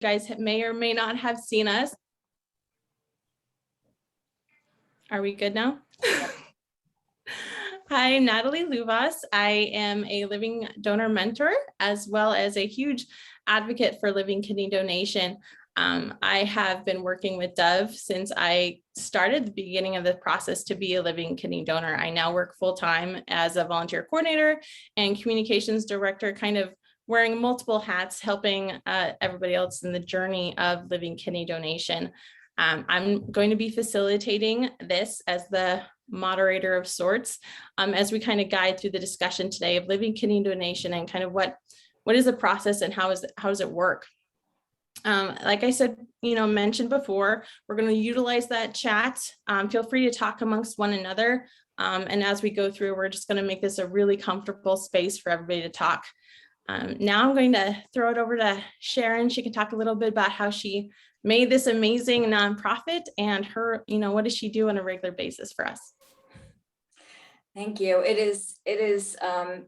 guys may or may not have seen us. Are we good now? Hi, I'm Natalie Luvas. I am a living donor mentor, as well as a huge advocate for living kidney donation. I have been working with Dove since I started the beginning of the process to be a living kidney donor. I now work full-time as a volunteer coordinator and communications director, kind of wearing multiple hats, helping everybody else in the journey of living kidney donation. I'm going to be facilitating this as the moderator of sorts, as we kind of guide through the discussion today of living kidney donation and kind of what is the process and how does it work. Like I said, mentioned before, we're going to utilize that chat. Feel free to talk amongst one another. And as we go through, we're just going to make this a really comfortable space for everybody to talk. Now I'm going to throw it over to Sharon. She can talk a little bit about how she made this amazing nonprofit and her, what does she do on a regular basis for us? Thank you. It is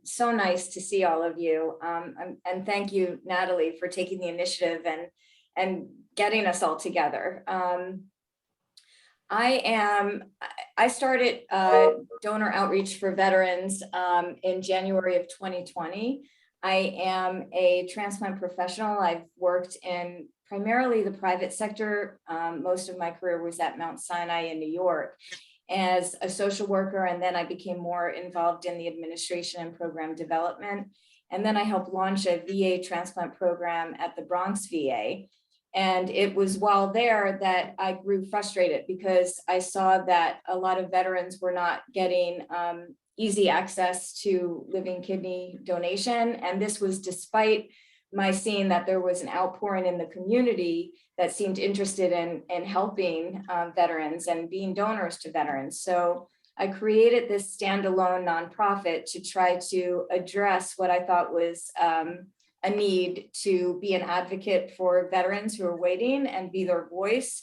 so nice to see all of you. And thank you, Natalie, for taking the initiative and getting us all together. I started donor outreach for veterans in January of 2020. I am a transplant professional. I've worked in primarily the private sector. Most of my career was at Mount Sinai in New York as a social worker, and then I became more involved in the administration and program development. And then I helped launch a VA transplant program at the Bronx VA. And it was while there that I grew frustrated because I saw that a lot of veterans were not getting easy access to living kidney donation. And this was despite my seeing that there was an outpouring in the community that seemed interested in helping veterans and being donors to veterans. So I created this standalone nonprofit to try to address what I thought was a need to be an advocate for veterans who are waiting and be their voice.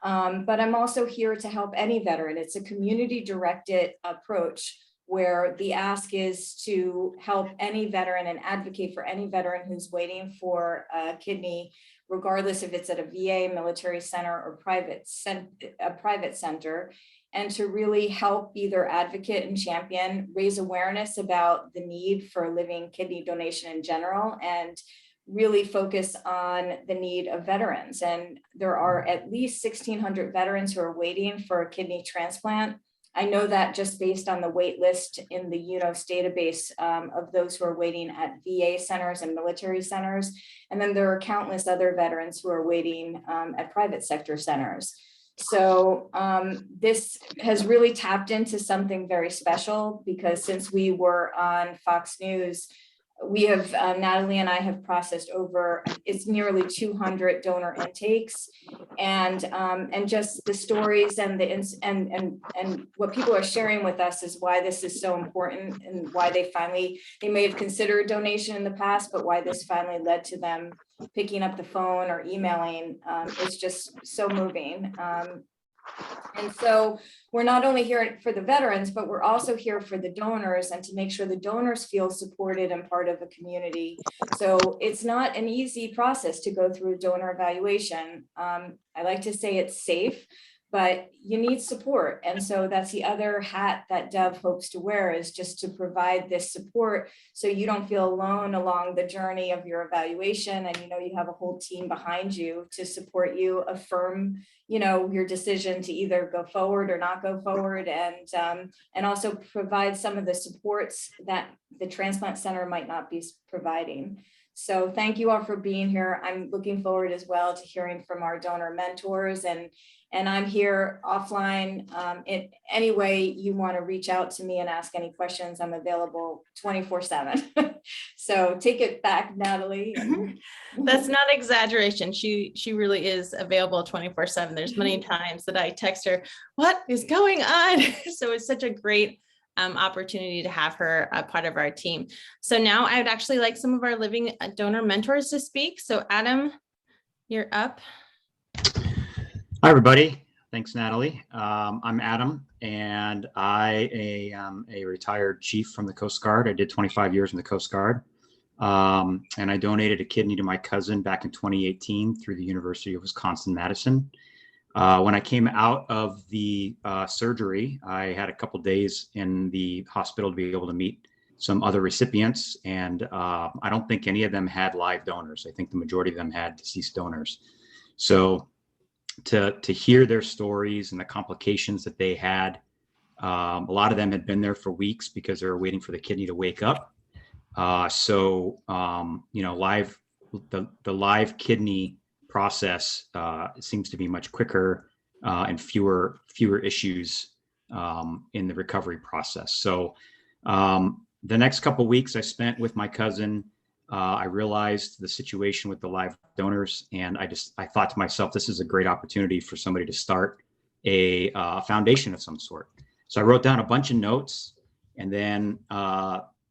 But I'm also here to help any veteran. It's a community-directed approach where the ask is to help any veteran and advocate for any veteran who's waiting for a kidney, regardless if it's at a VA, military center, or a private center, and to really help be their advocate and champion, raise awareness about the need for living kidney donation in general, and really focus on the need of veterans. And there are at least 1,600 veterans who are waiting for a kidney transplant. I know that just based on the wait list in the UNOS database of those who are waiting at VA centers and military centers. And then there are countless other veterans who are waiting at private sector centers. So this has really tapped into something very special because since we were on Fox News, we have, Natalie and I have processed it's nearly 200 donor intakes, and just the stories and what people are sharing with us is why this is so important and why they may have considered donation in the past, but why this finally led to them picking up the phone or emailing. It's just so moving. And so we're not only here for the veterans, but we're also here for the donors and to make sure the donors feel supported and part of a community. So it's not an easy process to go through a donor evaluation. I like to say it's safe, but you need support. And so that's the other hat that Dove hopes to wear, is just to provide this support so you don't feel alone along the journey of your evaluation. And you have a whole team behind you to support you, affirm your decision to either go forward or not go forward, and also provide some of the supports that the transplant center might not be providing. So thank you all for being here. I'm looking forward as well to hearing from our donor mentors, and I'm here offline. In any way you want to reach out to me and ask any questions, I'm available 24/7. So take it back, Natalie. That's not exaggeration. She really is available 24/7. There's many times that I text her, what is going on? So it's such a great opportunity to have her a part of our team. So now I would actually like some of our living donor mentors to speak. So Adam, you're up. Hi, everybody. Thanks, Natalie. I'm Adam, and I am a retired chief from the Coast Guard. I did 25 years in the Coast Guard. And I donated a kidney to my cousin back in 2018 through the University of Wisconsin-Madison. When I came out of the surgery, I had a couple days in the hospital to be able to meet some other recipients, and I don't think any of them had live donors. I think the majority of them had deceased donors. So to hear their stories and the complications that they had, a lot of them had been there for weeks because they were waiting for the kidney to wake up. The live kidney process seems to be much quicker and fewer issues in the recovery process. So the next couple of weeks I spent with my cousin. I realized the situation with the live donors, and I thought to myself, this is a great opportunity for somebody to start a foundation of some sort. So I wrote down a bunch of notes, and then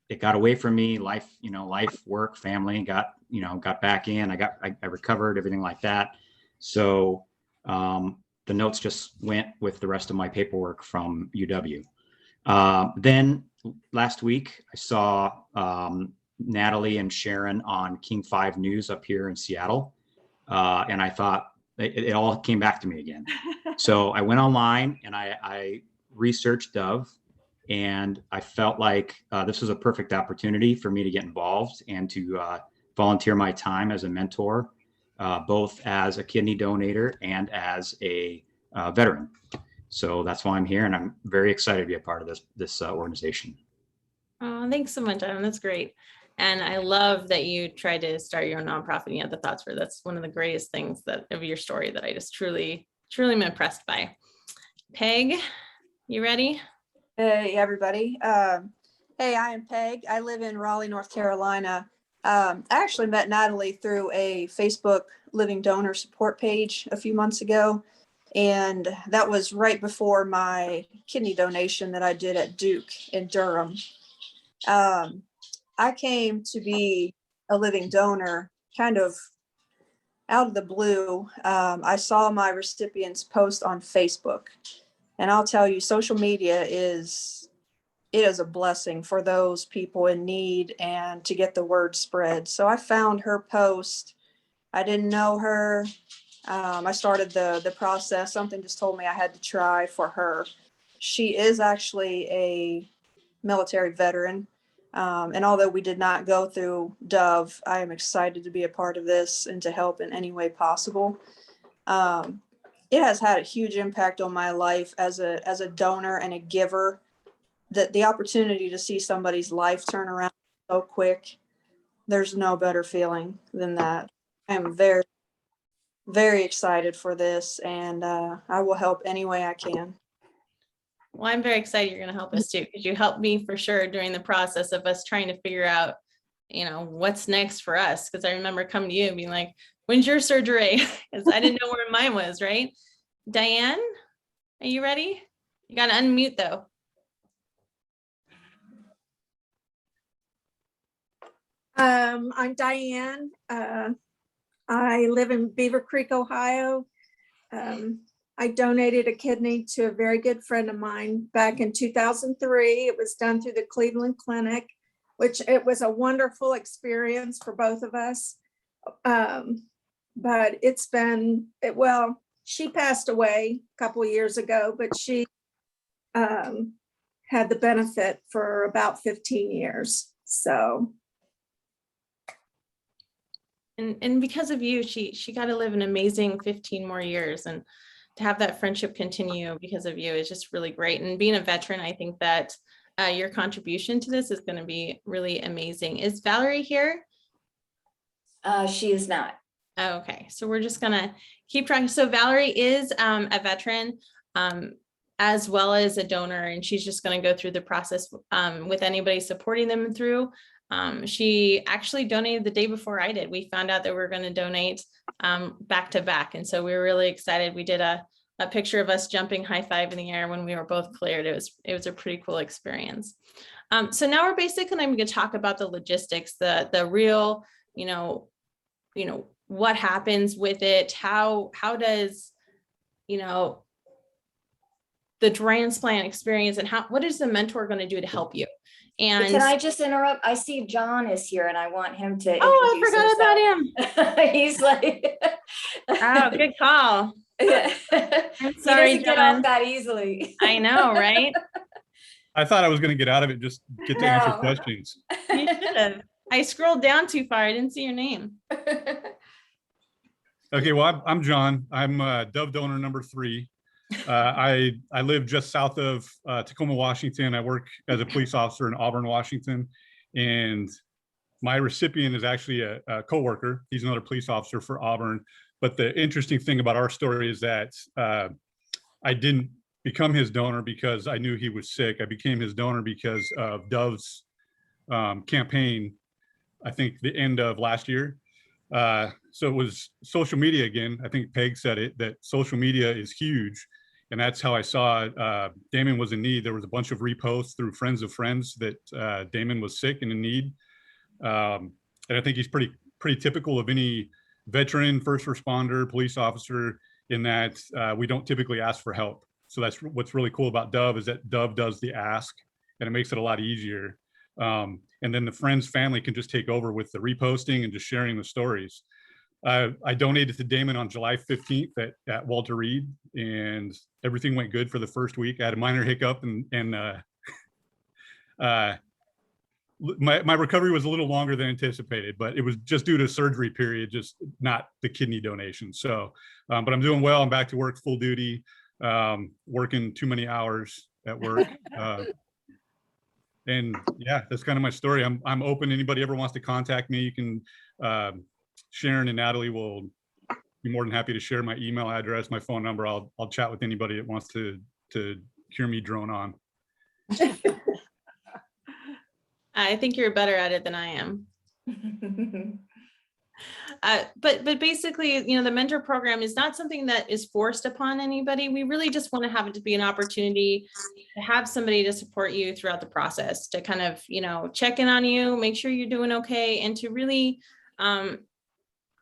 it got away from me. Life, work, family, got back in. I recovered, everything like that. So the notes just went with the rest of my paperwork from UW. Then last week I saw Natalie and Sharon on King 5 News up here in Seattle. And I thought it all came back to me again. So I went online and I researched Dove, and I felt like this was a perfect opportunity for me to get involved and to volunteer my time as a mentor, both as a kidney donator and as a veteran. So that's why I'm here, and I'm very excited to be a part of this organization. Oh, thanks so much, Adam. That's great. And I love that you tried to start your own nonprofit and you had the thoughts for it. That's one of the greatest things of your story that I just truly am impressed by. Peg, you ready? Hey, everybody. Hey, I am Peg. I live in Raleigh, North Carolina. I actually met Natalie through a Facebook living donor support page a few months ago. And that was right before my kidney donation that I did at Duke in Durham. I came to be a living donor kind of out of the blue. I saw my recipients post on Facebook. And I'll tell you, social media is a blessing for those people in need and to get the word spread. So I found her post. I didn't know her. I started the process. Something just told me I had to try for her. She is actually a military veteran. And although we did not go through Dove, I am excited to be a part of this and to help in any way possible. It has had a huge impact on my life as a donor and a giver. That the opportunity to see somebody's life turn around so quick, there's no better feeling than that. I am very, very excited for this, and I will help any way I can. Well, I'm very excited you're going to help us too, because you helped me for sure during the process of us trying to figure out, what's next for us. Because I remember coming to you and being like, when's your surgery? Because I didn't know where mine was, right? Diane, are you ready? You got to unmute though. I'm Diane. I live in Beaver Creek, Ohio. I donated a kidney to a very good friend of mine back in 2003. It was done through the Cleveland Clinic, which it was a wonderful experience for both of us. But it's been, she passed away a couple of years ago, but she had the benefit for about 15 years. So. And because of you, she got to live an amazing 15 more years, and to have that friendship continue because of you is just really great. And being a veteran, I think that your contribution to this is going to be really amazing. Is Valerie here? She is not. Okay, so we're just gonna keep trying. So Valerie is a veteran as well as a donor, and she's just gonna go through the process with anybody supporting them through. She actually donated the day before I did. We found out that we were gonna donate back to back, and so we were really excited. We did a picture of us jumping high five in the air when we were both cleared. It was a pretty cool experience. So now we're basically going to talk about the logistics, the real, what happens with it, how does, the transplant experience and what is the mentor going to do to help you? And Can I just interrupt? I see John is here and I want him to I introduce forgot about him. He's like. Oh, good call. I'm sorry, he doesn't get John. off that easily. I know, right? I thought I was going to get out of it, just get to answer No. questions. You should have. I scrolled down too far. I didn't see your name. Okay, well, I'm John. I'm Dove donor number 3. I live just south of Tacoma, Washington. I work as a police officer in Auburn, Washington, and my recipient is actually a coworker. He's another police officer for Auburn. But the interesting thing about our story is that I didn't become his donor because I knew he was sick. I became his donor because of Dove's campaign, I think the end of last year. So it was social media again. I think Peg said it, that social media is huge. And that's how I saw Damon was in need. There was a bunch of reposts through friends of friends that Damon was sick and in need. And I think he's pretty typical of any veteran, first responder, police officer, in that we don't typically ask for help. So that's what's really cool about Dove, is that Dove does the ask, and it makes it a lot easier. And then the friends, family can just take over with the reposting and just sharing the stories. I donated to Damon on July 15th at Walter Reed, and everything went good for the first week. I had a minor hiccup, and my recovery was a little longer than anticipated, but it was just due to surgery period, just not the kidney donation. So, but I'm doing well. I'm back to work full duty, working too many hours at work. And yeah, that's kind of my story. I'm open. Anybody ever wants to contact me, you can, Sharon and Natalie will be more than happy to share my email address, my phone number. I'll chat with anybody that wants to hear me drone on. I think you're better at it than I am. But basically, the mentor program is not something that is forced upon anybody. We really just want to have it to be an opportunity to have somebody to support you throughout the process, to kind of, check in on you, make sure you're doing okay, and to really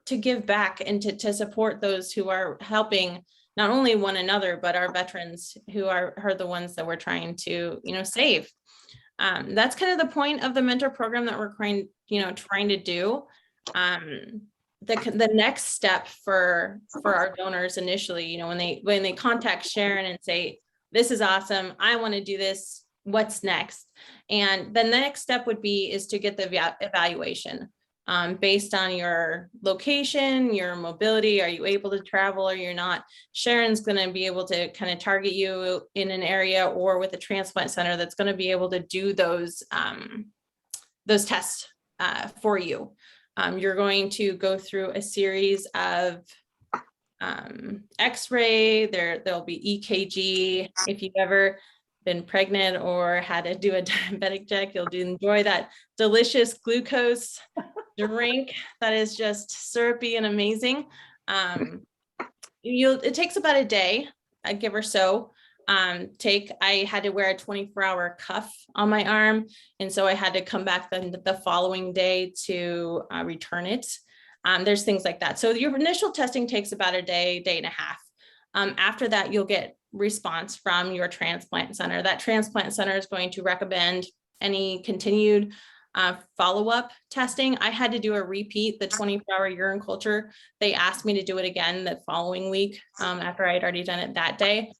to give back and to support those who are helping not only one another, but our veterans who are the ones that we're trying to, save. That's kind of the point of the mentor program that we're trying to do. The next step for our donors initially, when they contact Sharon and say, this is awesome, I want to do this, what's next? And the next step is to get the evaluation based on your location, your mobility. Are you able to travel or you're not? Sharon's going to be able to kind of target you in an area or with a transplant center that's going to be able to do those tests for you. You're going to go through a series of X-ray. There'll be EKG. If you've ever been pregnant or had to do a diabetic check, you'll enjoy that delicious glucose drink that is just syrupy and amazing. It takes about a day, I give or so. I had to wear a 24-hour cuff on my arm, and so I had to come back the following day to return it. There's things like that. So your initial testing takes about a day and a half. After that, you'll get response from your transplant center. That transplant center is going to recommend any continued follow-up testing. I had to do a repeat, the 24-hour urine culture. They asked me to do it again the following week after I had already done it that day.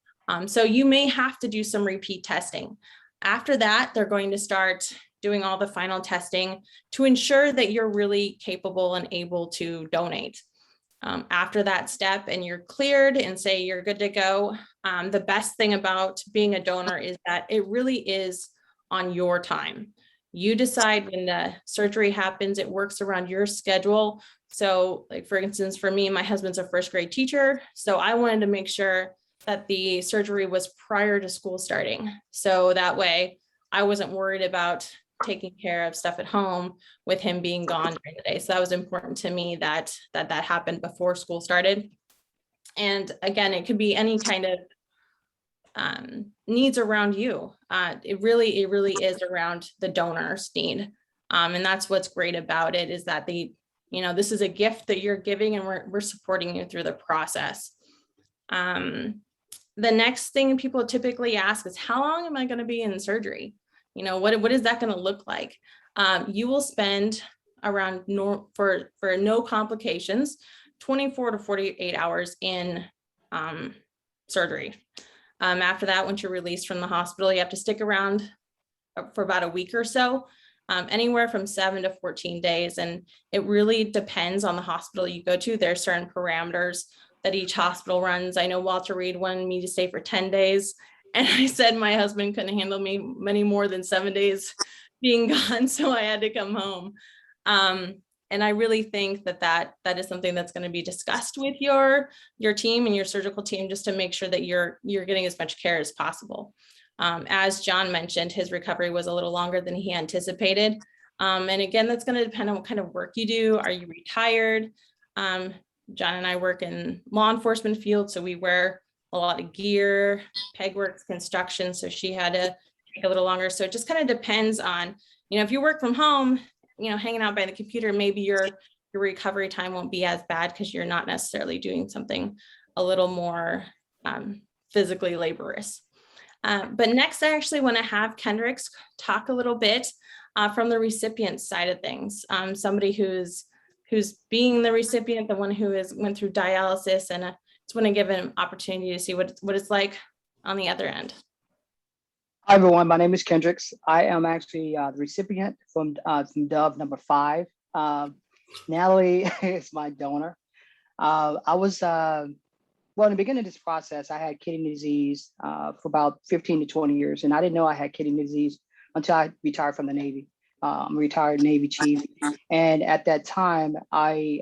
So you may have to do some repeat testing. After that, they're going to start doing all the final testing to ensure that you're really capable and able to donate. After that step and you're cleared and say you're good to go, the best thing about being a donor is that it really is on your time. You decide when the surgery happens. It works around your schedule. So like, for instance, for me, my husband's a first grade teacher. So I wanted to make sure that the surgery was prior to school starting. So that way I wasn't worried about taking care of stuff at home with him being gone during the day. So that was important to me that happened before school started. And again, it could be any kind of needs around you. It really is around the donor's need. And that's what's great about it, is that this is a gift that you're giving, and we're supporting you through the process. the next thing people typically ask is, how long am I going to be in surgery? You know, what is that going to look like? You will spend around for no complications, 24 to 48 hours in surgery. After that, once you're released from the hospital, you have to stick around for about a week or so, anywhere from 7 to 14 days. And it really depends on the hospital you go to. There are certain parameters that each hospital runs. I know Walter Reed wanted me to stay for 10 days. And I said my husband couldn't handle me many more than 7 days being gone. So I had to come home. And I really think that is something that's going to be discussed with your team and your surgical team, just to make sure that you're getting as much care as possible. As John mentioned, his recovery was a little longer than he anticipated. And again, that's going to depend on what kind of work you do. Are you retired? John and I work in law enforcement field, so we wear a lot of gear, peg works, construction. So she had to take a little longer. So it just kind of depends on, if you work from home, hanging out by the computer, maybe your recovery time won't be as bad because you're not necessarily doing something a little more physically laborious. But next, I actually want to have Kendricks talk a little bit from the recipient side of things. Somebody who's being the recipient, the one who went through dialysis, and just want to give an opportunity to see what it's like on the other end. Hi, everyone. My name is Kendricks. I am actually the recipient from Dove number 5. Natalie is my donor. I was, in the beginning of this process, I had kidney disease for about 15 to 20 years. And I didn't know I had kidney disease until I retired from the Navy. I'm a retired Navy chief. And at that time, I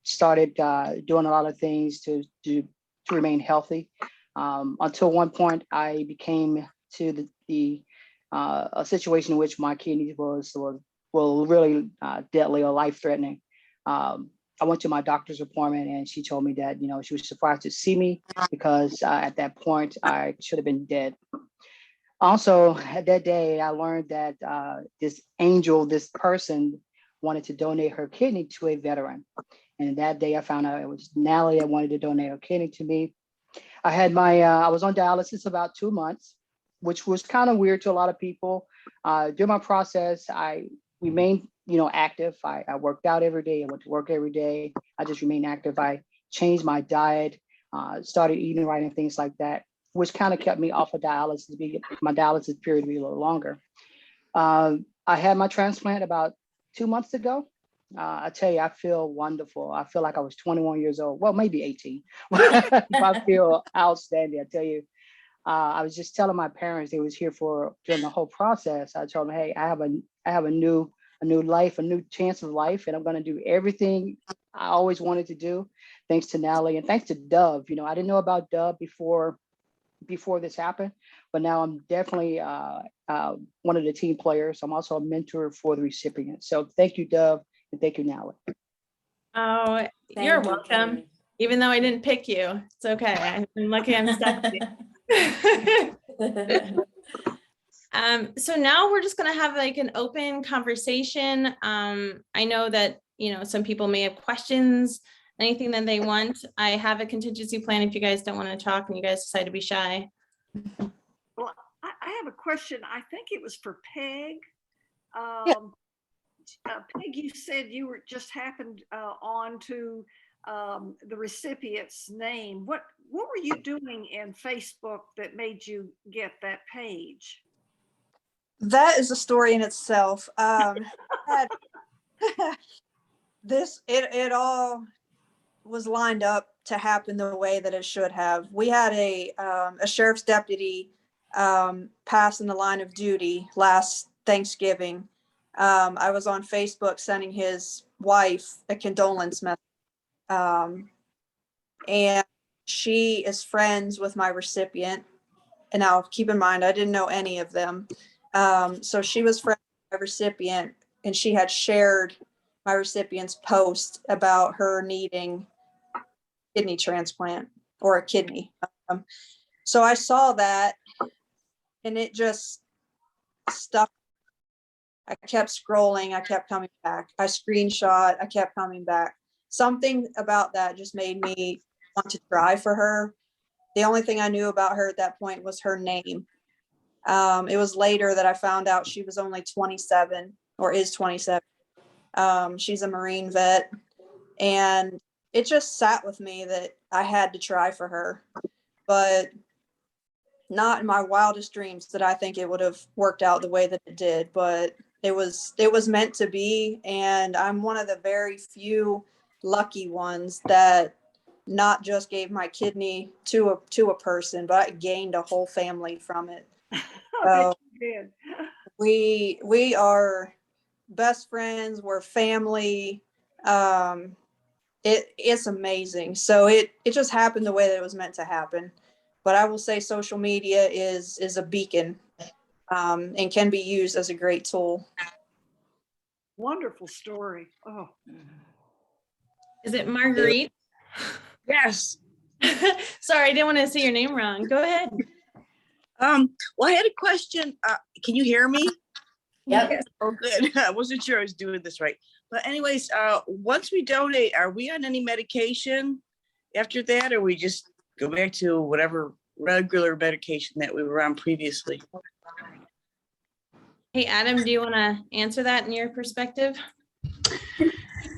started doing a lot of things to remain healthy. Until one point, I became to a situation in which my kidneys was really deadly or life-threatening. I went to my doctor's appointment and she told me that, she was surprised to see me because at that point I should have been dead. Also, at that day, I learned that this person wanted to donate her kidney to a veteran. And that day I found out it was Natalie that wanted to donate her kidney to me. I had I was on dialysis about 2 months, which was kind of weird to a lot of people. During my process, I remained, active. I worked out every day. I went to work every day. I just remained active. I changed my diet, started eating right and things like that, which kind of kept me off of dialysis, my dialysis period to be a little longer. I had my transplant about 2 months ago. I tell you, I feel wonderful. I feel like I was 21 years old. Well, maybe 18. I feel outstanding. I tell you, I was just telling my parents, they was here during the whole process. I told them, hey, I have a new life, a new chance of life, and I'm going to do everything I always wanted to do, thanks to Natalie and thanks to Dove. I didn't know about Dove before this happened, but now I'm definitely one of the team players. I'm also a mentor for the recipient. So thank you, Dove, and thank you, Natalie. Oh, Thank you're you, welcome. Kendrick. Even though I didn't pick you, it's okay. I'm lucky I'm stuck with you. So now we're just going to have like an open conversation. I know that, some people may have questions, anything that they want. I have a contingency plan if you guys don't want to talk and you guys decide to be shy. Well, I have a question. I think it was for Peg. Peg, you said you just happened on to the recipient's name. What were you doing in Facebook that made you get that page? That is a story in itself. It all was lined up to happen the way that it should have. We had a sheriff's deputy pass in the line of duty last Thanksgiving. I was on Facebook sending his wife a condolence message. And she is friends with my recipient. And now keep in mind, I didn't know any of them. So she was friends with my recipient and she had shared my recipient's post about her needing kidney transplant or a kidney. So I saw that and it just stuck. I kept scrolling. I kept coming back. I screenshot. I kept coming back. Something about that just made me want to try for her. The only thing I knew about her at that point was her name. It was later that I found out she was only 27 or is 27. She's a Marine vet, and it just sat with me that I had to try for her, but not in my wildest dreams that I think it would have worked out the way that it did, but it was meant to be. And I'm one of the very few lucky ones that not just gave my kidney to a person, but I gained a whole family from it. So Good. we are best friends, we're family. It's amazing. So it just happened the way that it was meant to happen. But I will say social media is a beacon, and can be used as a great tool. Wonderful story. Oh, Is it Marguerite? Yes. Sorry, I didn't want to say your name wrong. Go ahead. Well, I had a question. Can you hear me? Yep. Oh, good. I wasn't sure I was doing this right. But anyways, once we donate, are we on any medication after that, or we just go back to whatever regular medication that we were on previously? Hey, Adam, do you want to answer that in your perspective?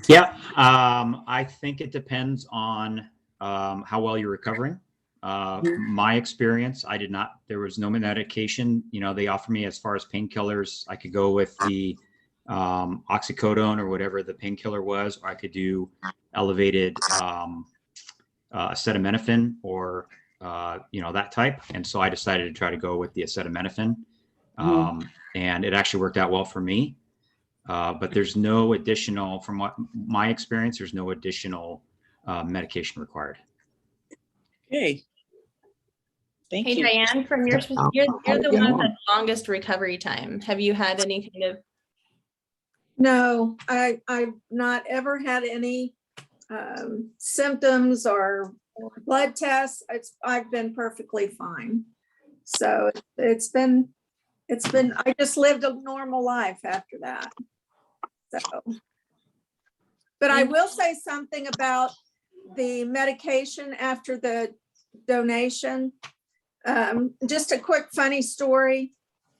Yeah, I think it depends on how well you're recovering. My experience, there was no medication. They offered me as far as painkillers. I could go with the oxycodone or whatever the painkiller was, or I could do elevated acetaminophen or that type. And so I decided to try to go with the acetaminophen, and it actually worked out well for me. But there's no additional, from what my experience, there's no additional medication required. Okay. Thank Hey, you. Diane, from you're the one with the longest recovery time. Have you had any kind of? No, I've not ever had any symptoms or blood tests. I've been perfectly fine. So it's been, I just lived a normal life after that. So, but I will say something about the medication after the donation. Just a quick funny story.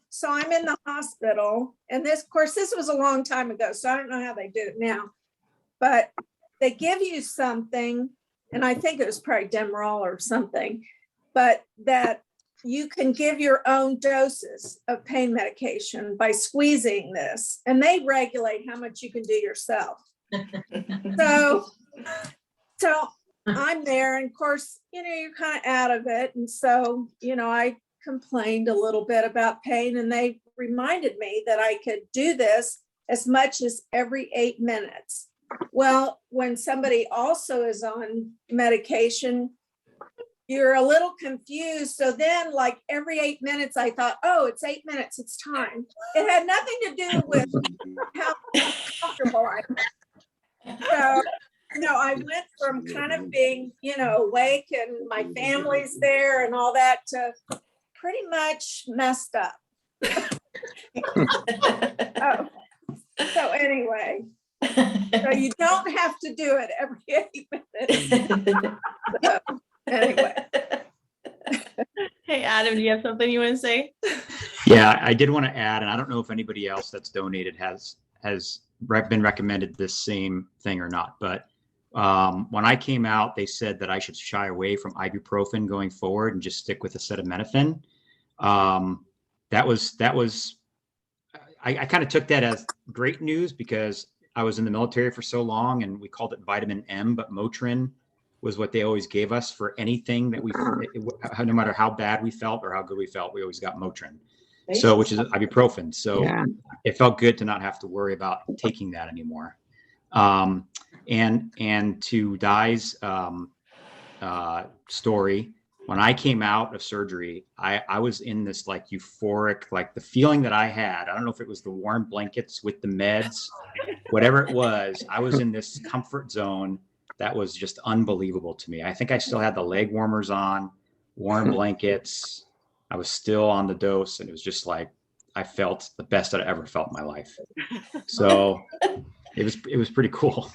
So I'm in the hospital, and this, of course, this was a long time ago, so I don't know how they do it now, but they give you something, and I think it was probably Demerol or something, but that you can give your own doses of pain medication by squeezing this, and they regulate how much you can do yourself. So I'm there, and of course, you're kind of out of it. And so, I complained a little bit about pain, and they reminded me that I could do this as much as every 8 minutes. Well, when somebody also is on medication, you're a little confused. So then, like every 8 minutes, I thought, oh, it's 8 minutes, it's time. It had nothing to do with how comfortable I was. So, I went from kind of being, awake and my family's there and all that to pretty much messed up. So anyway, so you don't have to do it every 8 minutes. So, anyway. Hey, Adam, do you have something you want to say? Yeah, I did want to add, and I don't know if anybody else that's donated has been recommended this same thing or not, but when I came out, they said that I should shy away from ibuprofen going forward and just stick with acetaminophen. That was I kind of took that as great news because I was in the military for so long, and we called it vitamin M, but Motrin was what they always gave us for anything that no matter how bad we felt or how good we felt, we always got Motrin. So, which is ibuprofen. So It felt good to not have to worry about taking that anymore. And to Di's story, when I came out of surgery, I was in this like euphoric, like the feeling that I had, I don't know if it was the warm blankets with the meds, whatever it was, I was in this comfort zone that was just unbelievable to me. I think I still had the leg warmers on, warm blankets. I was still on the dose, and it was just like, I felt the best that I ever felt in my life. So it was pretty cool.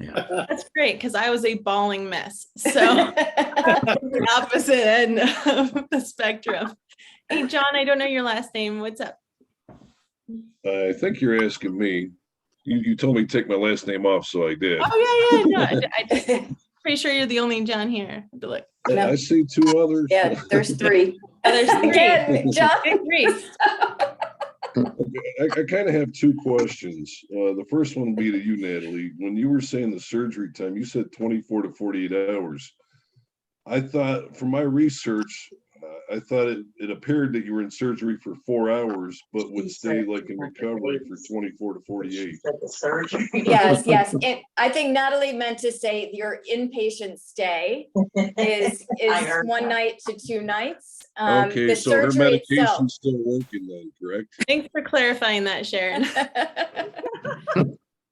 Yeah. That's great, because I was a bawling mess. So the opposite end of the spectrum. Hey, John, I don't know your last name. What's up? I think you're asking me. You told me to take my last name off, so I did. Oh, yeah. No, I just pretty sure you're the only John here. Have to look. I see two others. Yeah, there's three. Oh, there's three. Again, John. Big three. I kind of have two questions. The first one would be to you, Natalie. When you were saying the surgery time, you said 24 to 48 hours. I thought, from my research, I thought it appeared that you were in surgery for 4 hours, but would stay like in recovery for 24 to 48. Yes. I think Natalie meant to say your inpatient stay is 1 night to 2 nights. Okay, The so her surgery itself. medication's still working then, correct? Thanks for clarifying that, Sharon.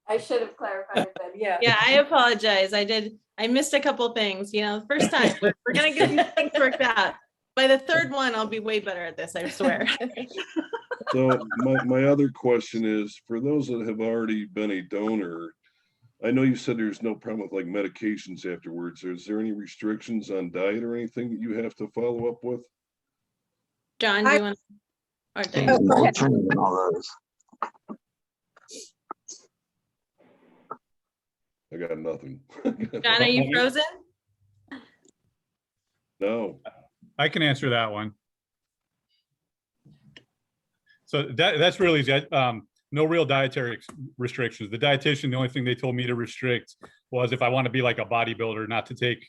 I should have clarified it then, yeah. Yeah, I apologize. I missed a couple things, the first time. We're gonna get these things worked out. By the third one, I'll be way better at this, I swear. So my other question is, for those that have already been a donor, I know you said there's no problem with like medications afterwards. Is there any restrictions on diet or anything that you have to follow up with? John, do you want? Or Diane? Oh, go ahead. I got nothing. John, are you frozen? No. I can answer that one. So that's really easy. No real dietary restrictions. The dietitian, the only thing they told me to restrict was if I want to be like a bodybuilder, not to take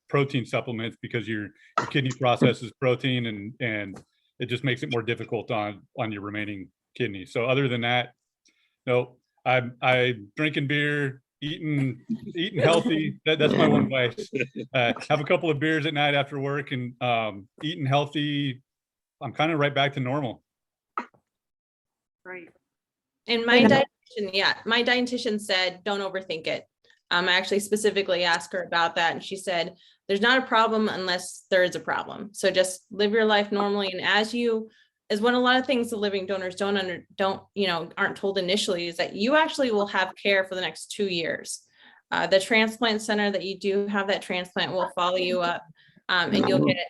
protein supplements because your kidney processes protein and it just makes it more difficult on your remaining kidney. So other than that, no, I'm drinking beer, eating healthy. That's my one vice. Have a couple of beers at night after work and eating healthy. I'm kind of right back to normal. Great. And my dietitian said, don't overthink it. I actually specifically asked her about that, and she said, there's not a problem unless there is a problem. So just live your life normally. And as one, a lot of things the living donors aren't told initially is that you actually will have care for the next 2 years. The transplant center that you do have that transplant will follow you up, and you'll get it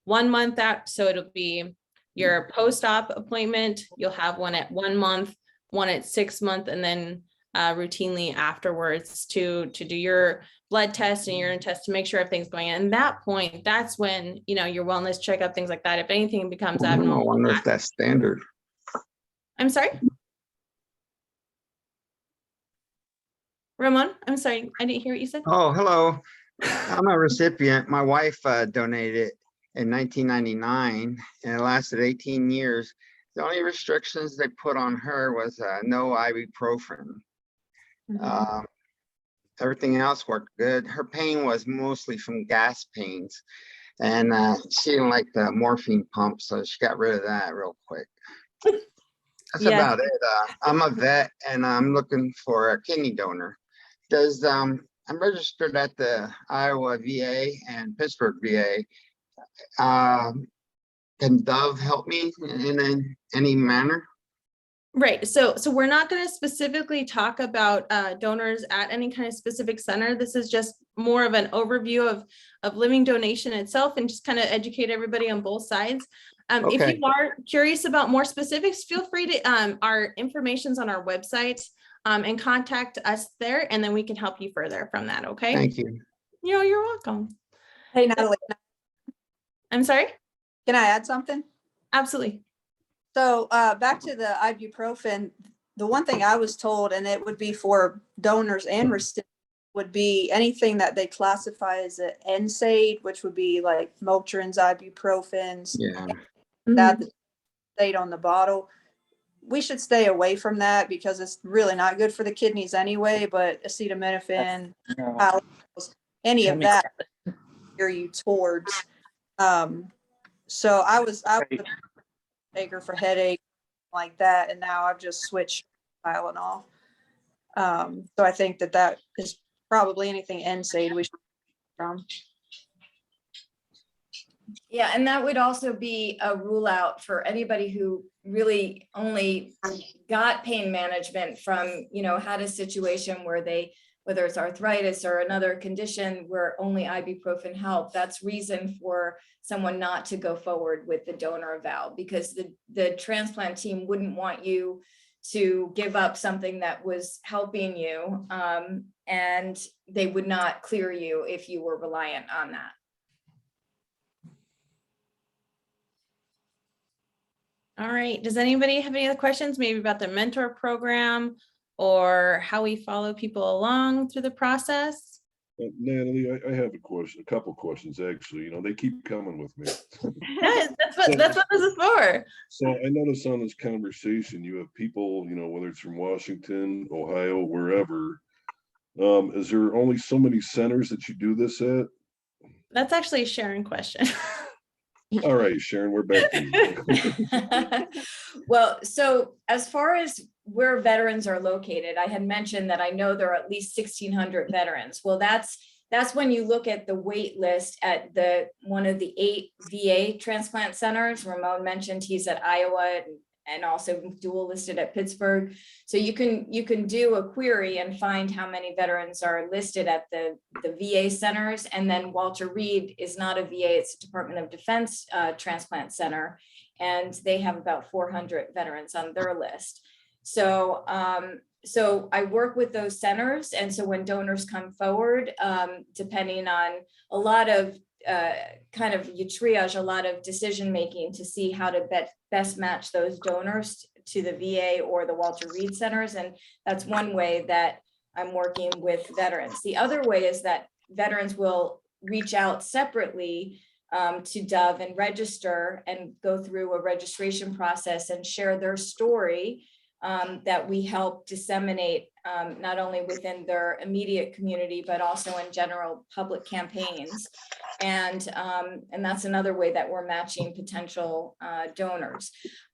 1 month out. So it'll be your post-op appointment. You'll have one at 1 month, one at 6 months, and then routinely afterwards to do your blood test and urine test to make sure everything's going in. And that point, that's when, your wellness checkup, things like that. If anything becomes abnormal. I wonder if that's standard. I'm sorry? Ramon, I'm sorry. I didn't hear what you said. Oh, hello. I'm a recipient. My wife donated in 1999 and it lasted 18 years. The only restrictions they put on her was no ibuprofen. Everything else worked good. Her pain was mostly from gas pains, and she didn't like the morphine pump, so she got rid of that real quick. That's about it. I'm a vet, and I'm looking for a kidney donor. I'm registered at the Iowa VA and Pittsburgh VA. Can Dove help me in any manner? Right. So we're not going to specifically talk about donors at any kind of specific center. This is just more of an overview of living donation itself and just kind of educate everybody on both sides. Okay. If you are curious about more specifics, feel free to our information's on our website and contact us there, and then we can help you further from that. Okay. Thank you. You're welcome. Hey, Natalie, I'm sorry. can I add something? Absolutely. So back to the ibuprofen, the one thing I was told, and it would be for donors and recipients, would be anything that they classify as an NSAID, which would be like Motrin's, ibuprofens, Yeah. that stayed on the bottle. We should stay away from that because it's really not good for the kidneys anyway, but acetaminophen, any of that steer you towards. So I was taker for headache like that, and now I've just switched to Tylenol. So I think that is probably anything NSAID we should from. Yeah, and that would also be a rule out for anybody who really only got pain management from, had a situation where they whether it's arthritis or another condition where only ibuprofen help, that's reason for someone not to go forward with the donor eval, because the transplant team wouldn't want you to give up something that was helping you, and they would not clear you if you were reliant on that. All right. Does anybody have any other questions, maybe about the mentor program or how we follow people along through the process? Natalie, I have a couple questions, actually. You know, they keep coming with me. Yes, that's what this is for. So I notice on this conversation, you have people, you know, whether it's from Washington, Ohio, wherever. Is there only so many centers that you do this at? That's actually a Sharon question. All right, Sharon, we're back to you. Well, so as far as where veterans are located, I had mentioned that I know there are at least 1,600 veterans. Well, that's when you look at the wait list at one of the 8 VA transplant centers. Ramon mentioned he's at Iowa and also dual listed at Pittsburgh. So you can do a query and find how many veterans are listed at the VA centers. And then Walter Reed is not a VA, it's a Department of Defense transplant center. And they have about 400 veterans on their list. So I work with those centers. And so when donors come forward, depending on a lot of you triage a lot of decision-making to see how to best match those donors to the VA or the Walter Reed centers. And that's one way that I'm working with veterans. The other way is that veterans will reach out separately to Dove and register and go through a registration process and share their story that we help disseminate not only within their immediate community, but also in general public campaigns. And that's another way that we're matching potential donors.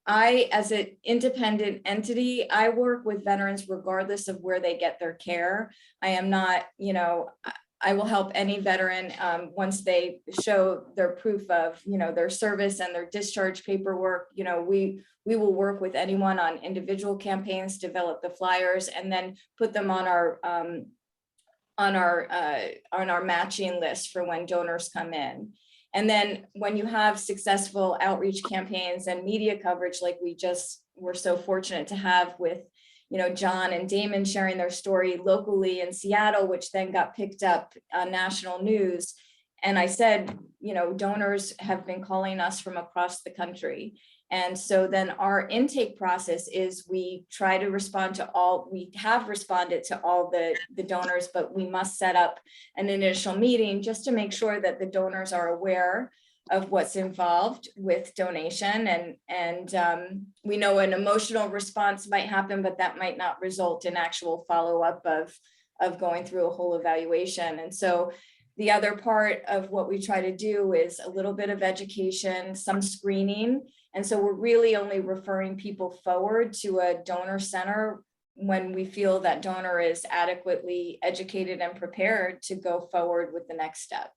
As an independent entity, I work with veterans regardless of where they get their care. I am not, I will help any veteran once they show their proof of, their service and their discharge paperwork. We will work with anyone on individual campaigns, develop the flyers, and then put them on our matching list for when donors come in. And then when you have successful outreach campaigns and media coverage, like we're so fortunate to have with, John and Damon sharing their story locally in Seattle, which then got picked up on national news. And I said, donors have been calling us from across the country. And so then our intake process is we try to respond to we have responded to all the donors, but we must set up an initial meeting just to make sure that the donors are aware of what's involved with donation. And we know an emotional response might happen, but that might not result in actual follow-up of going through a whole evaluation. And so the other part of what we try to do is a little bit of education, some screening. And so we're really only referring people forward to a donor center when we feel that donor is adequately educated and prepared to go forward with the next step.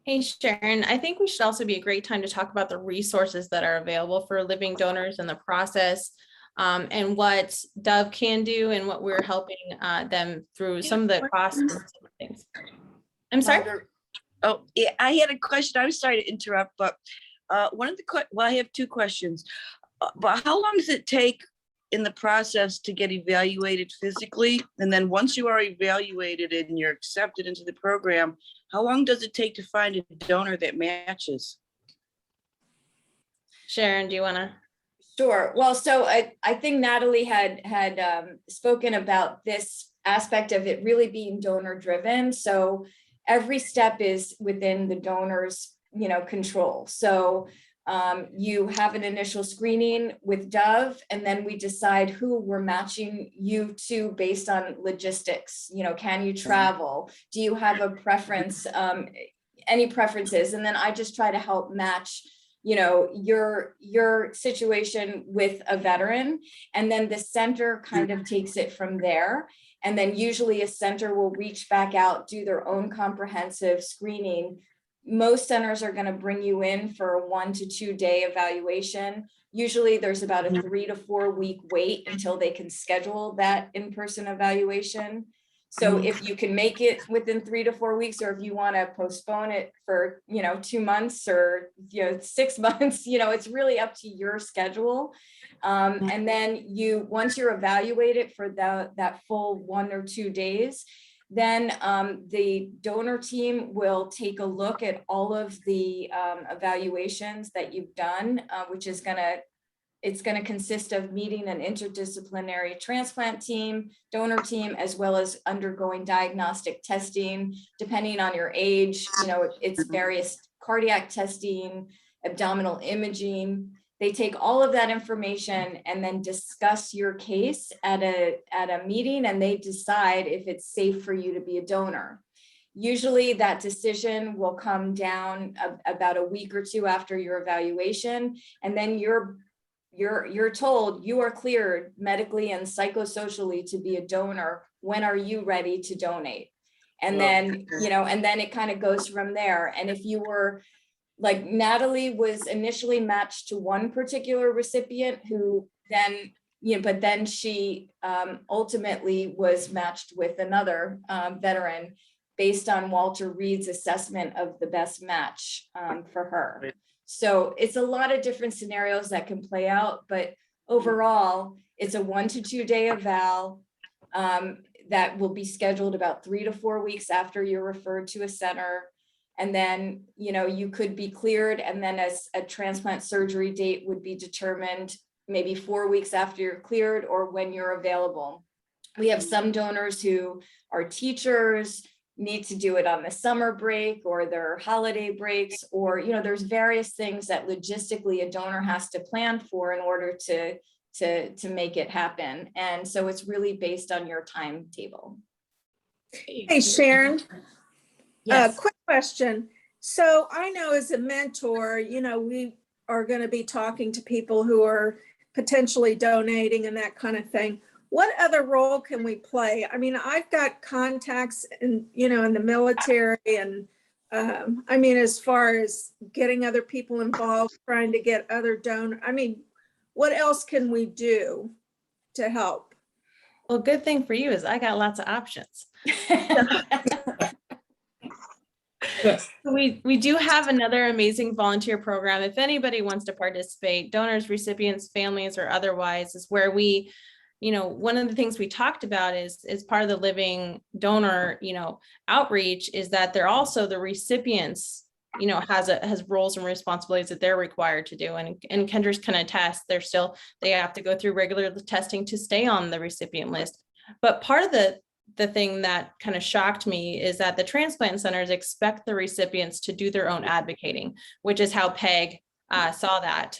Hey, Sharon, I think we should also be a great time to talk about the resources that are available for living donors in the process, and what Dove can do and what we're helping them through some of the costs and things. I'm sorry. Oh, yeah, I had a question. I'm sorry to interrupt, but I have 2 questions. But how long does it take in the process to get evaluated physically? And then once you are evaluated and you're accepted into the program, how long does it take to find a donor that matches? Sharon, do you want to? Sure. Well, so I think Natalie had spoken about this aspect of it really being donor driven. So every step is within the donor's control. So you have an initial screening with Dove, and then we decide who we're matching you to based on logistics. Can you travel? Do you have a preference? Any preferences? And then I just try to help match your situation with a veteran, and then the center kind of takes it from there. And then usually a center will reach back out, do their own comprehensive screening. Most centers are going to bring you in for a 1 to 2 day evaluation. Usually there's about a 3 to 4 week wait until they can schedule that in-person evaluation. So if you can make it within 3 to 4 weeks, or if you want to postpone it for, 2 months or, 6 months, it's really up to your schedule. And then once you're evaluated for that full 1 or 2 days, then the donor team will take a look at all of the evaluations that you've done, which is it's going to consist of meeting an interdisciplinary transplant team, donor team, as well as undergoing diagnostic testing, depending on your age. It's various cardiac testing, abdominal imaging. They take all of that information and then discuss your case at a meeting, and they decide if it's safe for you to be a donor. Usually that decision will come down about a week or 2 after your evaluation, and then you're told you are cleared medically and psychosocially to be a donor. When are you ready to donate? And then, and then it kind of goes from there. And if you were, like, Natalie was initially matched to one particular recipient who then, but then she ultimately was matched with another veteran based on Walter Reed's assessment of the best match for her. Right. So it's a lot of different scenarios that can play out, but overall, it's a 1 to 2 day eval that will be scheduled about 3 to 4 weeks after you're referred to a center. And then, you could be cleared, and then as a transplant surgery date would be determined maybe 4 weeks after you're cleared or when you're available. We have some donors who are teachers, need to do it on the summer break or their holiday breaks, or, there's various things that logistically a donor has to plan for in order to make it happen. And so it's really based on your timetable. Hey, Sharon. Yes. Quick question. So I know as a mentor, we are going to be talking to people who are potentially donating and that kind of thing. What other role can we play? I mean, I've got contacts in the military, and as far as getting other people involved, trying to get other donors. What else can we do to help? Well, good thing for you is I got lots of options. We do have another amazing volunteer program. If anybody wants to participate, donors, recipients, families, or otherwise, is where we, one of the things we talked about is part of the living donor, outreach, is that they're also the recipients, has roles and responsibilities that they're required to do. And Kendra can attest, they have to go through regular testing to stay on the recipient list. But part of the thing that kind of shocked me is that the transplant centers expect the recipients to do their own advocating, which is how Peg saw that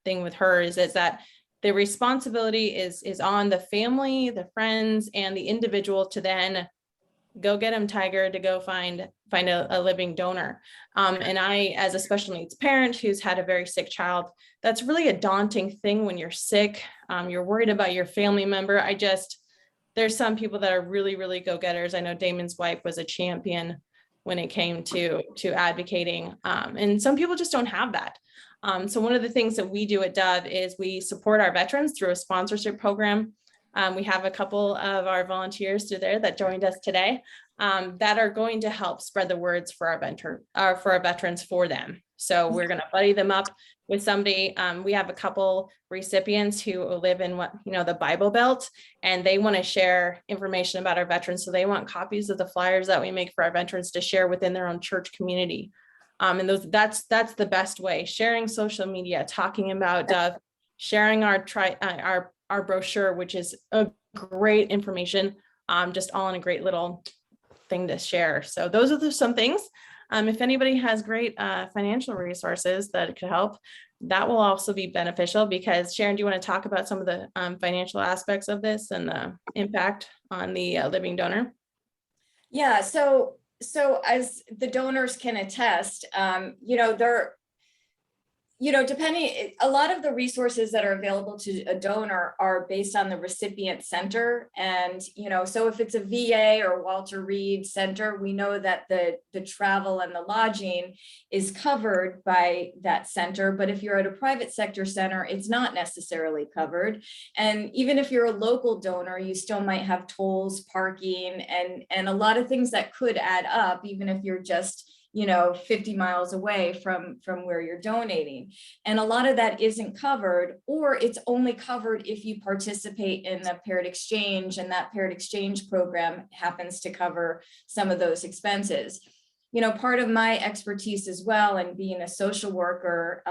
thing with her, is that the responsibility is on the family, the friends, and the individual to then go get them, Tiger, to go find a living donor. And I, as a special needs parent who's had a very sick child, that's really a daunting thing when you're sick. You're worried about your family member. There's some people that are really, really go-getters. I know Damon's wife was a champion when it came to advocating. And some people just don't have that. So one of the things that we do at Dove is we support our veterans through a sponsorship program. We have a couple of our volunteers through there that joined us today that are going to help spread the words for our veterans for them. So we're going to buddy them up with somebody. We have a couple recipients who live in the Bible Belt, and they want to share information about our veterans. So they want copies of the flyers that we make for our veterans to share within their own church community. And that's the best way. Sharing social media, talking about Dove, sharing our brochure, which is a great information, just all in a great little thing to share. So those are some things. If anybody has great financial resources that could help, that will also be beneficial, because Sharon, do you want to talk about some of the financial aspects of this and the impact on the living donor? Yeah, so as the donors can attest, Depending, a lot of the resources that are available to a donor are based on the recipient center. And, so if it's a VA or Walter Reed Center, we know that the travel and the lodging is covered by that center. But if you're at a private sector center, it's not necessarily covered. And even if you're a local donor, you still might have tolls, parking, and a lot of things that could add up, even if you're just 50 miles away from where you're donating. And a lot of that isn't covered, or it's only covered if you participate in the paired exchange, and that paired exchange program happens to cover some of those expenses. Part of my expertise as well, and being a social worker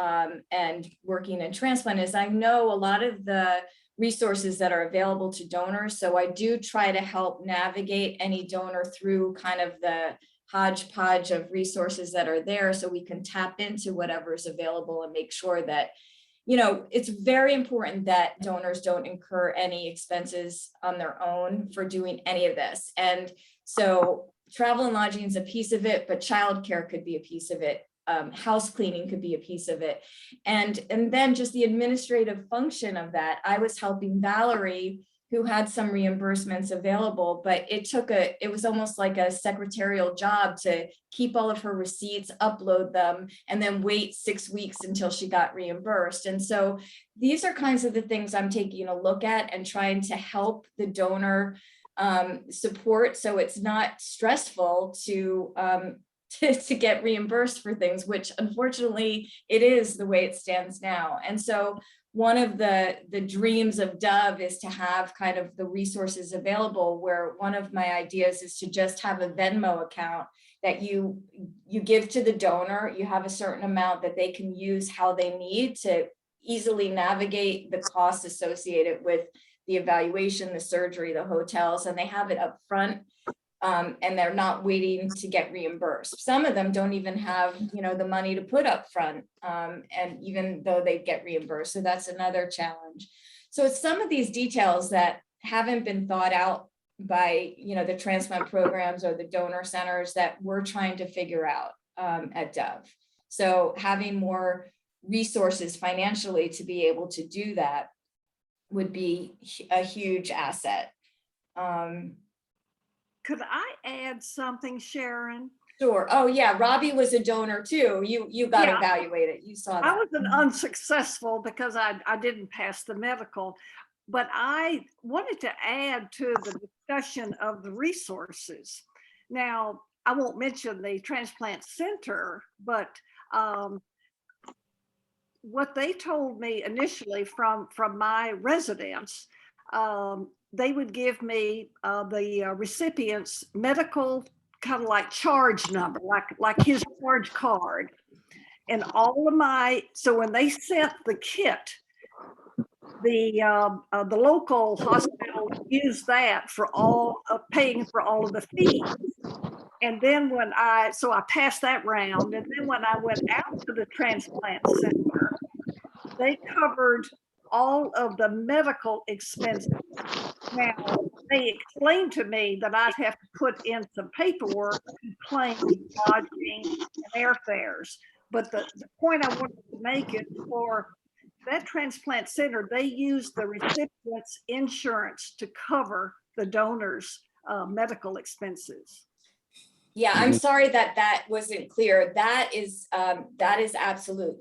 and working in transplant, is I know a lot of the resources that are available to donors. So I do try to help navigate any donor through kind of the hodgepodge of resources that are there, so we can tap into whatever is available and make sure that, it's very important that donors don't incur any expenses on their own for doing any of this. And so travel and lodging is a piece of it, but childcare could be a piece of it. House cleaning could be a piece of it. And then just the administrative function of that. I was helping Valerie, who had some reimbursements available, but it was almost like a secretarial job to keep all of her receipts, upload them, and then wait 6 weeks until she got reimbursed. And so these are kinds of the things I'm taking a look at and trying to help the donor support, so it's not stressful to get reimbursed for things, which unfortunately it is the way it stands now. And so one of the dreams of Dove is to have kind of the resources available, where one of my ideas is to just have a Venmo account that you give to the donor. You have a certain amount that they can use how they need to easily navigate the costs associated with the evaluation, the surgery, the hotels, and they have it up front. And they're not waiting to get reimbursed. Some of them don't even have, the money to put up front, and even though they get reimbursed. So that's another challenge. So it's some of these details that haven't been thought out by, the transplant programs or the donor centers that we're trying to figure out at Dove. So having more resources financially to be able to do that would be a huge asset. Could I add something, Sharon? Sure. Oh yeah, Robbie was a donor too. You got evaluated. You saw that. I was an unsuccessful because I didn't pass the medical, but I wanted to add to the discussion of the resources. Now, I won't mention the transplant center, but what they told me initially from my residents, they would give me the recipient's medical kind of like charge number, like his charge card. And all of so when they sent the kit, the local hospital used that for paying for all of the fees. And then so I passed that round. And then when I went out to the transplant center, they covered all of the medical expenses. Now, they explained to me that I'd have to put in some paperwork to claim lodging and airfares. But the point I wanted to make is for that transplant center, they use the recipient's insurance to cover the donor's medical expenses. Yeah, I'm sorry that wasn't clear. That is absolute.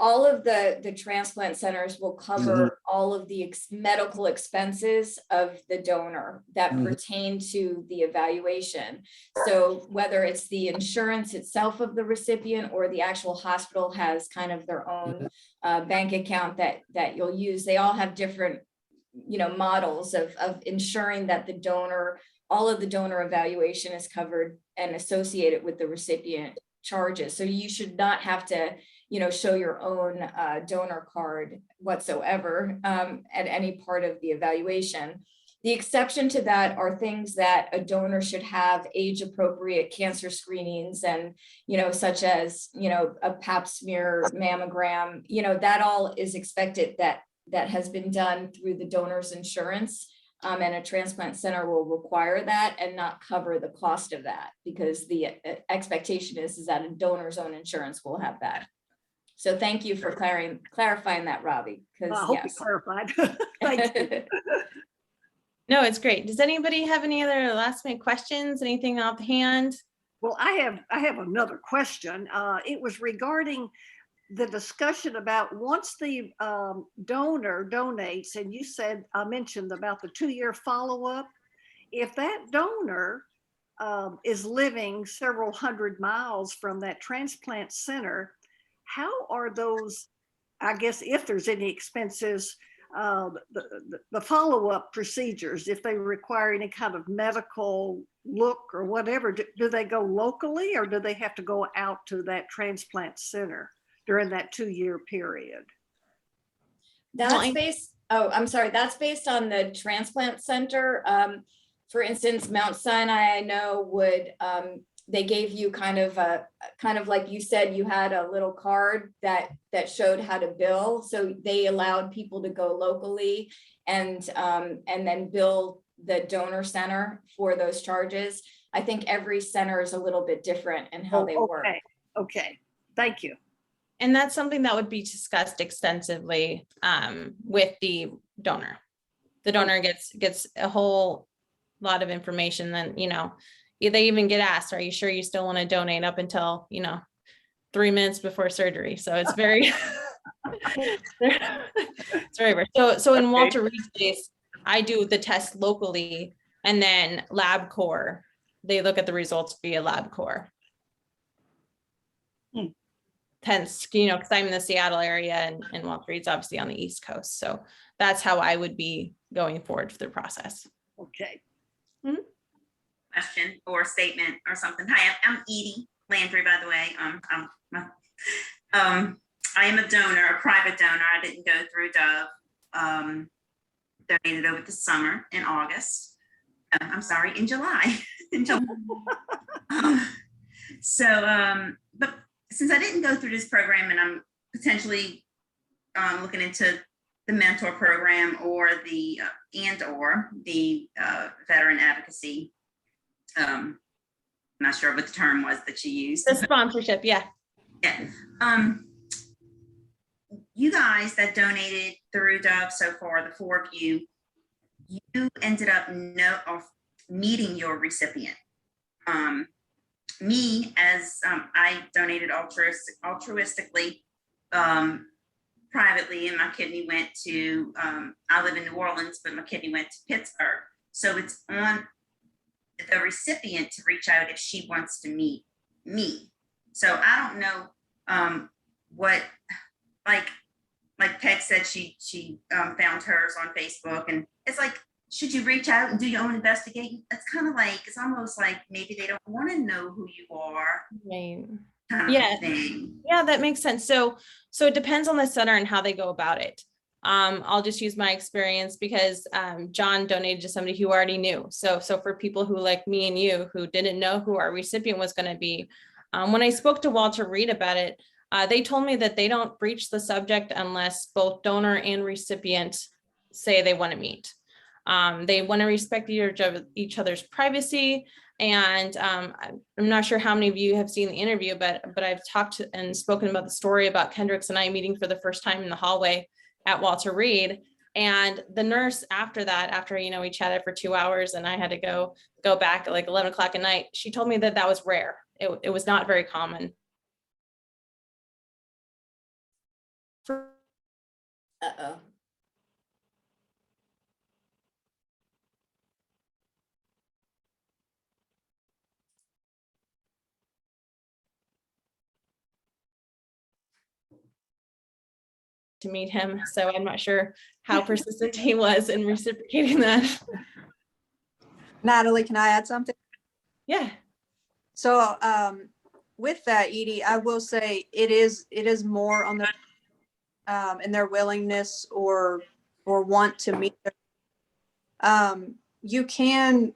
All of the transplant centers will cover all of the medical expenses of the donor that pertain to the evaluation. So whether it's the insurance itself of the recipient or the actual hospital has kind of their own bank account that you'll use, they all have different, models of ensuring that all of the donor evaluation is covered and associated with the recipient charges. So you should not have to show your own donor card whatsoever at any part of the evaluation. The exception to that are things that a donor should have age appropriate cancer screenings and, such as, a pap smear, mammogram, that all is expected that has been done through the donor's insurance. And a transplant center will require that and not cover the cost of that, because the expectation is that a donor's own insurance will have that. So thank you for clarifying that, Robbie, I because hope you yes. clarified. Thank you. No, it's great. Does anybody have any other last minute questions? Anything offhand? Well, I have another question. It was regarding the discussion about once the donor donates, and you said, I mentioned about the 2-year follow-up. If that donor is living several hundred miles from that transplant center, how are those, I guess, if there's any expenses, the follow-up procedures, if they require any kind of medical look or whatever, do they go locally or do they have to go out to that transplant center during that 2-year period? That's based, oh, I'm sorry, that's based on the transplant center. For instance, Mount Sinai, I know would, they gave you kind of like you said, you had a little card that showed how to bill. So they allowed people to go locally and then bill the donor center for those charges. I think every center is a little bit different in how they work. Okay, thank you. And that's something that would be discussed extensively with the donor. The donor gets a whole lot of information. Then, they even get asked, are you sure you still want to donate up until, 3 minutes before surgery? So it's very, it's very rare. So in Walter Reed's case, I do the test locally and then LabCorp, they look at the results via LabCorp. Hence, because I'm in the Seattle area and Walter Reed's obviously on the East Coast. So that's how I would be going forward for the process. Okay. Question or statement or something. Hi, I'm Edie Landry, by the way. I am a donor, a private donor. I didn't go through Dove. Donated over the summer in August. I'm sorry, in July. But since I didn't go through this program and I'm potentially looking into the mentor program or the veteran advocacy, I'm not sure what the term was that you used. The sponsorship, yeah. Yeah. You guys that donated through Dove so far, the 4 of you ended up meeting your recipient. Me, as I donated altruistically, privately, and my kidney went to, I live in New Orleans, but my kidney went to Pittsburgh. So it's on the recipient to reach out if she wants to meet me. So I don't know what, like Peg said, she found hers on Facebook, and it's like, should you reach out and do your own investigating? It's kind of like, it's almost like maybe they don't want to know who you are. Right. Yeah. Yeah, that makes sense. So it depends on the center and how they go about it. I'll just use my experience because John donated to somebody who already knew. So for people who like me and you who didn't know who our recipient was going to be, when I spoke to Walter Reed about it, they told me that they don't breach the subject unless both donor and recipient say they want to meet. They want to respect each other's privacy. And I'm not sure how many of you have seen the interview, but I've talked and spoken about the story about Kendricks and I meeting for the first time in the hallway at Walter Reed. And the nurse after that, after, we chatted for 2 hours and I had to go back at like 11 o'clock at night, she told me that was rare. It was not very common. Uh-oh. To meet him. So I'm not sure how persistent he was in reciprocating that. Natalie, can I add something? Yeah. So with that, Edie, I will say it is more on the in their willingness or want to meet. You can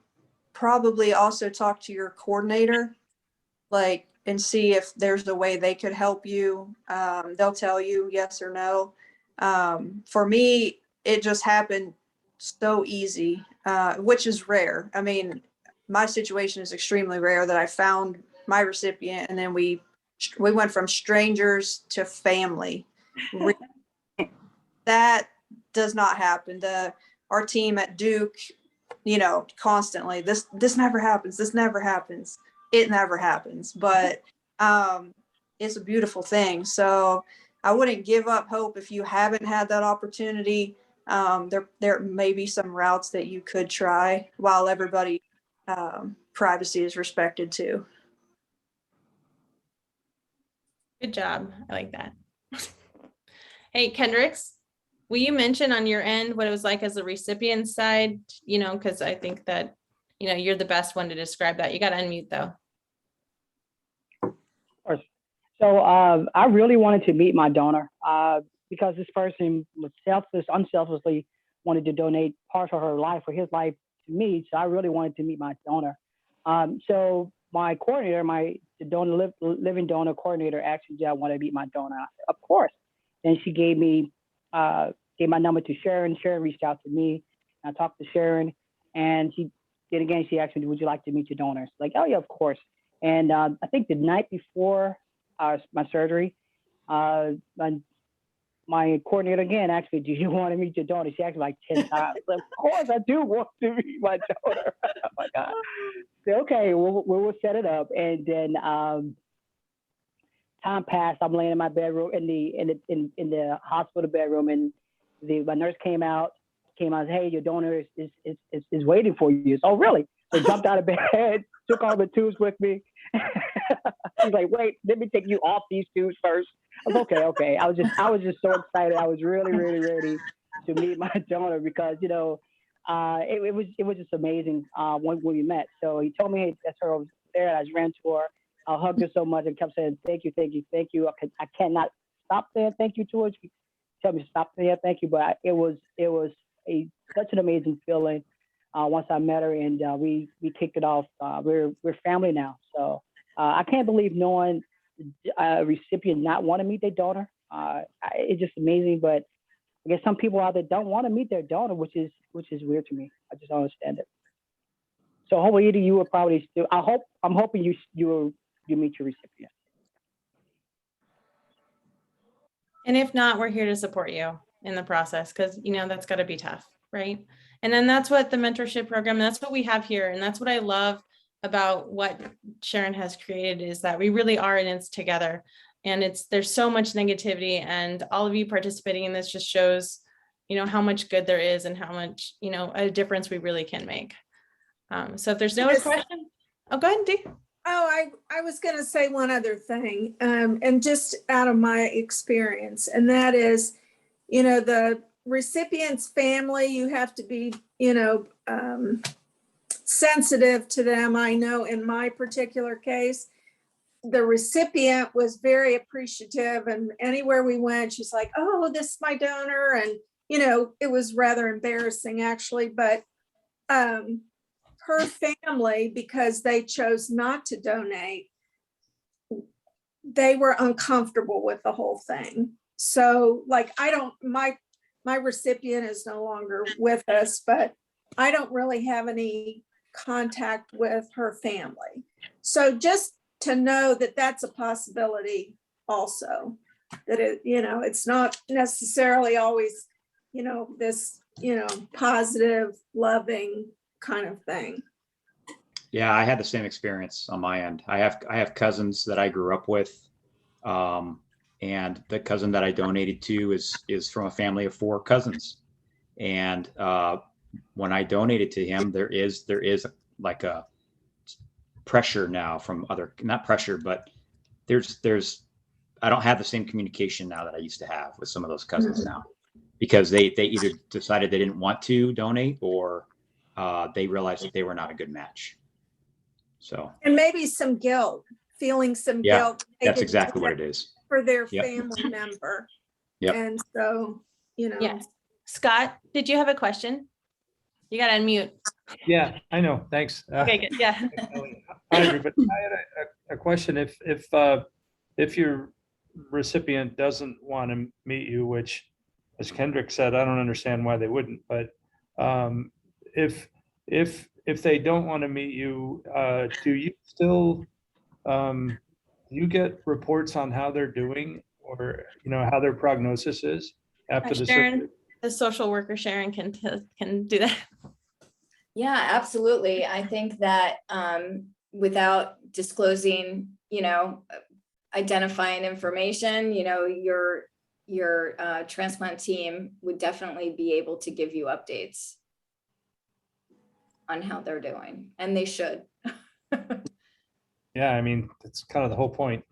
probably also talk to your coordinator, and see if there's a way they could help you. They'll tell you yes or no. For me, it just happened so easy, which is rare. I mean, my situation is extremely rare that I found my recipient and then we we went from strangers to family. That does not happen. Our team at Duke, constantly, this never happens. This never happens. It never happens. But it's a beautiful thing. So I wouldn't give up hope if you haven't had that opportunity. There may be some routes that you could try while everybody privacy is respected too. Good job. I like that. Hey, Kendricks, will you mention on your end what it was like as a recipient side? Because I think that, you're the best one to describe that. You got to unmute though. Of course. So I really wanted to meet my donor because this person was unselfishly wanted to donate part of her life or his life to me. So I really wanted to meet my donor. So my coordinator, living donor coordinator, actually said I want to meet my donor. I said, of course. Then she gave my number to Sharon. Sharon reached out to me. I talked to Sharon, and she asked me, would you like to meet your donors? Like, oh yeah, of course. And I think the night before my surgery, my coordinator again asked me, do you want to meet your donor? She asked me like 10 times. Of course, I do want to meet my donor. Oh my God. So, okay, we'll set it up. And then time passed. I'm laying in my bedroom in the hospital bedroom, and my nurse came out, hey, your donor is waiting for you. So, oh, really? So jumped out of bed, took all the tubes with me. He's like, wait, let me take you off these tubes first. I was okay. I was just so excited. I was really, really ready to meet my donor because, it was just amazing when we met. So he told me, hey, that's her over there. I just ran to her. I hugged her so much and kept saying, thank you, thank you, thank you. I cannot stop saying thank you to her. She told me to stop saying thank you, but it was such an amazing feeling once I met her, and we kicked it off. We're family now. So I can't believe knowing a recipient not want to meet their donor. It's just amazing, but I guess some people out there don't want to meet their donor, which is weird to me. I just don't understand it. So hopefully you will probably still. I'm hoping you meet your recipient. And if not, we're here to support you in the process because, that's got to be tough, right? And then that's what the mentorship program, that's what we have here. And that's what I love about what Sharon has created is that we really are in it together. And there's so much negativity, and all of you participating in this just shows, how much good there is and how much, a difference we really can make. So if there's no other question, go ahead, Dee. Oh, I was going to say one other thing, and just out of my experience, and that is, the recipient's family, you have to be, sensitive to them. I know in my particular case, the recipient was very appreciative, and anywhere we went, she's like, oh, this is my donor. And, it was rather embarrassing actually, but her family, because they chose not to donate, they were uncomfortable with the whole thing. So like, my recipient is no longer with us, but I don't really have any contact with her family. So just to know that that's a possibility also, that it's not necessarily always, this, positive, loving kind of thing. Yeah, I had the same experience on my end. I have cousins that I grew up with, and the cousin that I donated to is from a family of 4 cousins. And when I donated to him, there is like a pressure now from not pressure, but there's I don't have the same communication now that I used to have with some of those cousins now, because they either decided they didn't want to donate, or they realized that they were not a good match. So, and maybe some guilt, feeling some yeah, guilt. that's exactly what it is. For their family member. Yep. And so, Yes. Scott, did you have a question? You got to unmute. Yeah, I know. Thanks. Okay, good. Yeah. Hi, everybody. I had a question. If your recipient doesn't want to meet you, which, as Kendrick said, I don't understand why they wouldn't. But if they don't want to meet you, do you still you get reports on how they're doing, or, you know, how their prognosis is after the Sharon, surgery? the social worker Sharon can do that. Yeah, absolutely. I think that without disclosing, identifying information, your transplant team would definitely be able to give you updates on how they're doing, and they should. Yeah, I mean, that's kind of the whole point.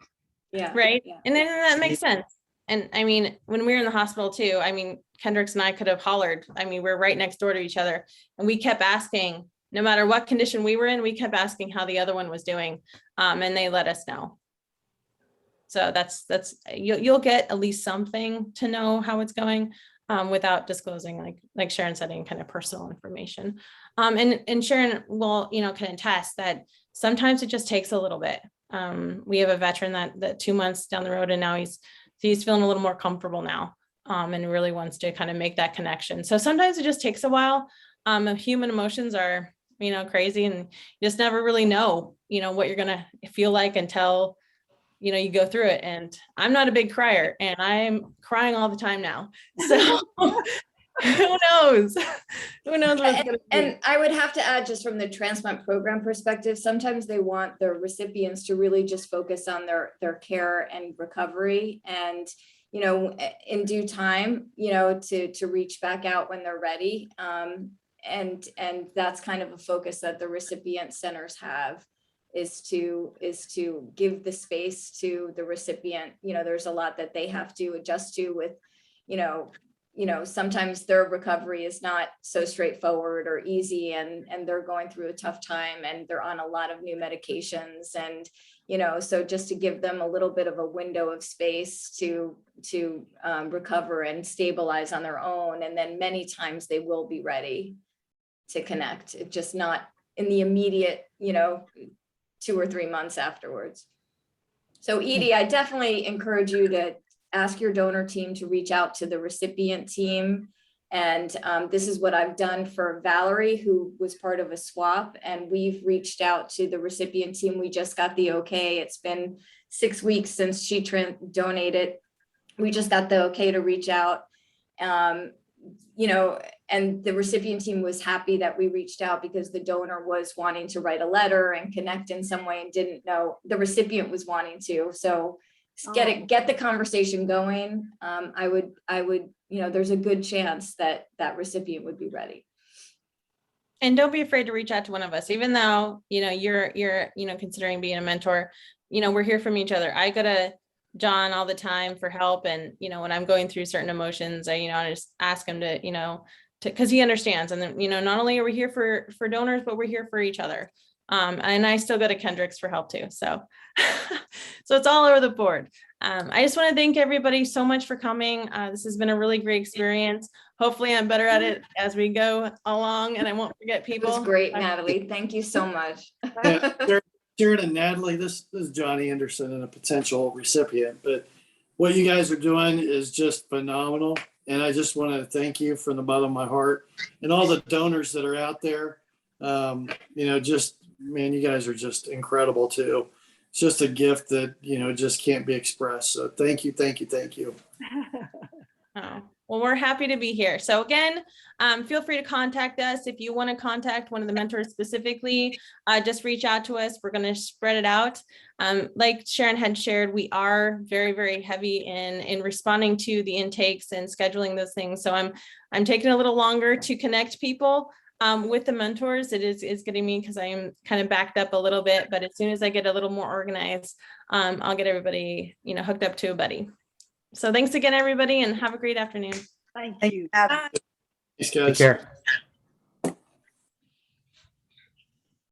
Yeah. Right. Yeah. And then that makes sense. And I mean, when we were in the hospital too, I mean, Kendricks and I could have hollered. I mean, we're right next door to each other, and we kept asking, no matter what condition we were in, we kept asking how the other one was doing. And they let us know. So you'll get at least something to know how it's going, without disclosing, like Sharon said, any kind of personal information. And Sharon will, can attest that sometimes it just takes a little bit. We have a veteran that 2 months down the road, and now he's feeling a little more comfortable now, and really wants to kind of make that connection. So sometimes it just takes a while. Human emotions are, crazy, and you just never really know, what you're gonna feel like until, you go through it. And I'm not a big crier, and I'm crying all the time now. So who knows? Who knows what's gonna be. And I would have to add, just from the transplant program perspective, sometimes they want their recipients to really just focus on their care and recovery, and in due time, to reach back out when they're ready. And that's kind of a focus that the recipient centers have, is to give the space to the recipient. There's a lot that they have to adjust to with, sometimes their recovery is not so straightforward or easy, and they're going through a tough time, and they're on a lot of new medications. And, so just to give them a little bit of a window of space to recover and stabilize on their own. And then many times they will be ready to connect, it's just not in the immediate, 2 or 3 months afterwards. So Edie, I definitely encourage you to ask your donor team to reach out to the recipient team. And this is what I've done for Valerie, who was part of a swap, and we've reached out to the recipient team. We just got the okay. It's been 6 weeks since she donated. We just got the okay to reach out. And the recipient team was happy that we reached out, because the donor was wanting to write a letter and connect in some way and didn't know the recipient was wanting to. So get the conversation going. I would, there's a good chance that recipient would be ready. And don't be afraid to reach out to one of us, even though, you're considering being a mentor. We're here from each other. I go to John all the time for help. And, when I'm going through certain emotions, I just ask him to, because he understands. And then, not only are we here for donors, but we're here for each other. And I still go to Kendricks for help too. So, so it's all over the board. I just want to thank everybody so much for coming. This has been a really great experience. Hopefully I'm better at it as we go along, and I won't forget It people. was great, Natalie. Thank you so much. Sharon and Natalie, this is Johnny Anderson and a potential recipient, but what you guys are doing is just phenomenal. And I just want to thank you from the bottom of my heart, and all the donors that are out there. Man, you guys are just incredible too. It's just a gift that, just can't be expressed. So thank you, thank you, thank you. Oh, well, we're happy to be here. So again, feel free to contact us. If you want to contact one of the mentors specifically, just reach out to us. We're going to spread it out. Like Sharon had shared, we are very, very heavy in responding to the intakes and scheduling those things. So I'm taking a little longer to connect people with the mentors. It is getting me, because I am kind of backed up a little bit, but as soon as I get a little more organized, I'll get everybody, hooked up to a buddy. So thanks again, everybody, and have a great afternoon. Thank you. Thanks, guys. Take care.